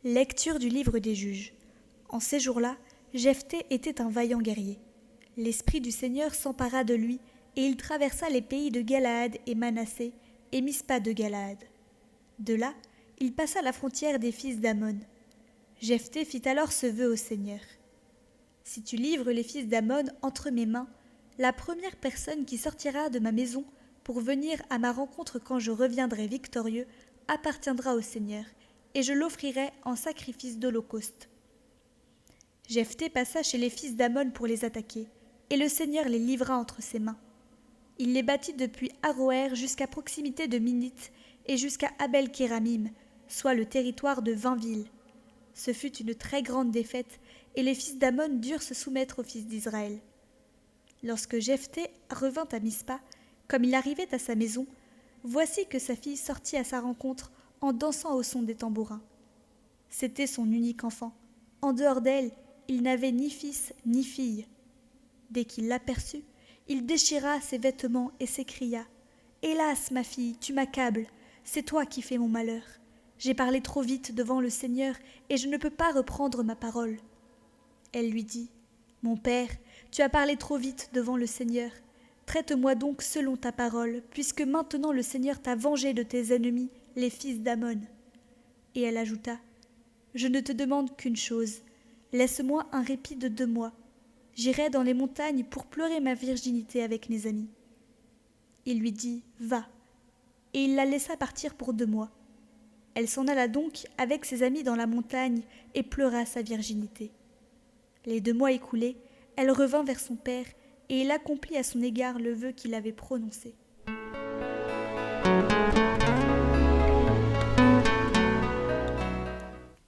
Lecture du livre des Juges. En ces jours-là, Jephthé était un vaillant guerrier. L'esprit du Seigneur s'empara de lui, et il traversa les pays de Galaad et Manassé, et Mispa de Galaad. De là, il passa la frontière des fils d'Ammon. Jephthé fit alors ce vœu au Seigneur. Si tu livres les fils d'Ammon entre mes mains, la première personne qui sortira de ma maison pour venir à ma rencontre quand je reviendrai victorieux appartiendra au Seigneur, et je l'offrirai en sacrifice d'holocauste. Jephthé passa chez les fils d'Ammon pour les attaquer, et le Seigneur les livra entre ses mains. Il les battit depuis Aroër jusqu'à proximité de Minith et jusqu'à Abel-Kéramim, soit le territoire de 20 villes. Ce fut une très grande défaite, et les fils d'Ammon durent se soumettre aux fils d'Israël. Lorsque Jephthé revint à Mispa, comme il arrivait à sa maison, voici que sa fille sortit à sa rencontre en dansant au son des tambourins. C'était son unique enfant. En dehors d'elle, il n'avait ni fils ni fille. Dès qu'il l'aperçut, il déchira ses vêtements et s'écria « Hélas, ma fille, tu m'accables, c'est toi qui fais mon malheur. J'ai parlé trop vite devant le Seigneur et je ne peux pas reprendre ma parole. » Elle lui dit « Mon père, tu as parlé trop vite devant le Seigneur. Traite-moi donc selon ta parole, puisque maintenant le Seigneur t'a vengé de tes ennemis, les fils d'Ammon. » Et elle ajouta « Je ne te demande qu'une chose. Laisse-moi un répit de 2 mois. J'irai dans les montagnes pour pleurer ma virginité avec mes amis. » Il lui dit « Va. » Et il la laissa partir pour 2 mois. Elle s'en alla donc avec ses amis dans la montagne et pleura sa virginité. Les 2 mois écoulés, elle revint vers son père et il accomplit à son égard le vœu qu'il avait prononcé.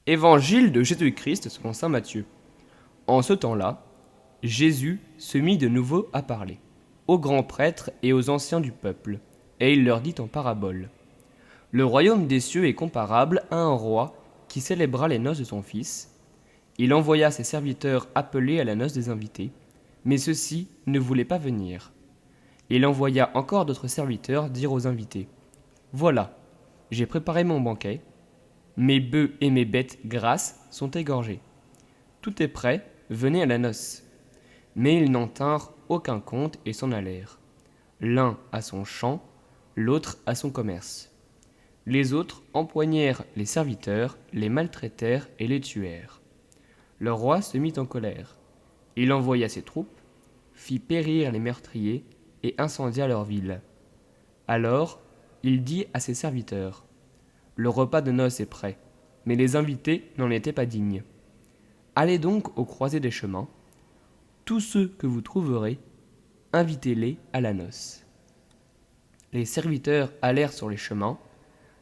Évangile de Jésus-Christ selon saint Matthieu. En ce temps-là, Jésus se mit de nouveau à parler aux grands prêtres et aux anciens du peuple, et il leur dit en parabole. Le royaume des cieux est comparable à un roi qui célébra les noces de son fils. Il envoya ses serviteurs appeler à la noce des invités, mais ceux-ci ne voulaient pas venir. Il envoya encore d'autres serviteurs dire aux invités : « Voilà, j'ai préparé mon banquet, mes bœufs et mes bêtes grasses sont égorgés. Tout est prêt, venez à la noce. » Mais ils n'en tinrent aucun compte et s'en allèrent. L'un à son champ, l'autre à son commerce. Les autres empoignèrent les serviteurs, les maltraitèrent et les tuèrent. Le roi se mit en colère. Il envoya ses troupes, fit périr les meurtriers et incendia leur ville. Alors, il dit à ses serviteurs : « Le repas de noces est prêt, mais les invités n'en étaient pas dignes. Allez donc aux croisées des chemins. Tous ceux que vous trouverez, invitez-les à la noce. » Les serviteurs allèrent sur les chemins,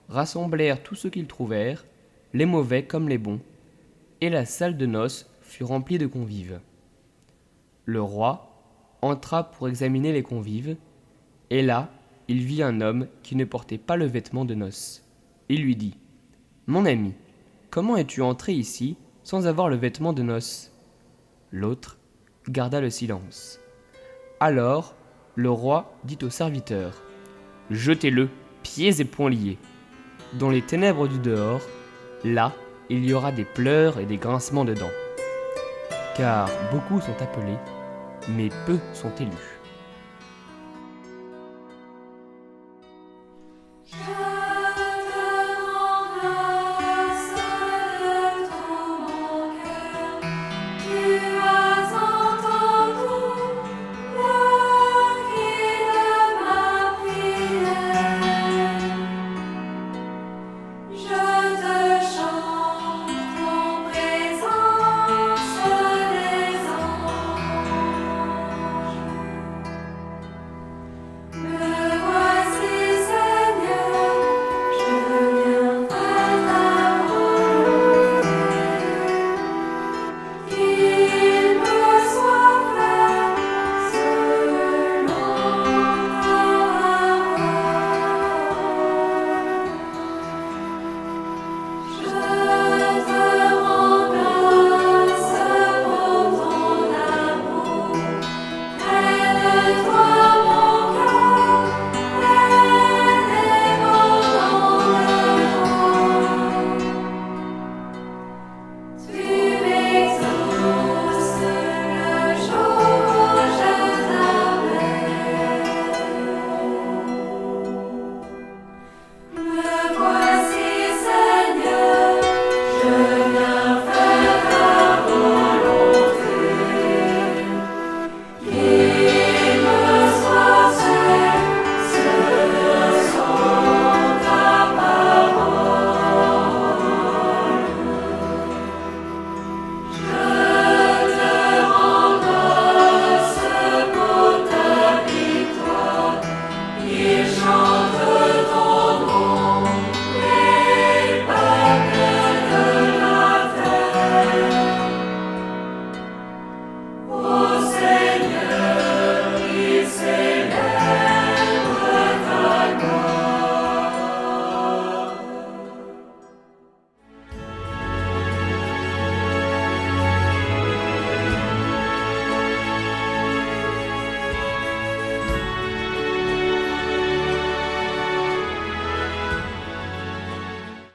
rassemblèrent tous ceux qu'ils trouvèrent, les mauvais comme les bons, et la salle de noces fut remplie de convives. Le roi entra pour examiner les convives, et là, il vit un homme qui ne portait pas le vêtement de noces. Il lui dit : « Mon ami, comment es-tu entré ici sans avoir le vêtement de noces ? » L'autre garda le silence. Alors, le roi dit aux serviteurs : « Jetez-le, pieds et poings liés. Dans les ténèbres du dehors, là, il y aura des pleurs et des grincements de dents. Car beaucoup sont appelés, mais peu sont élus. »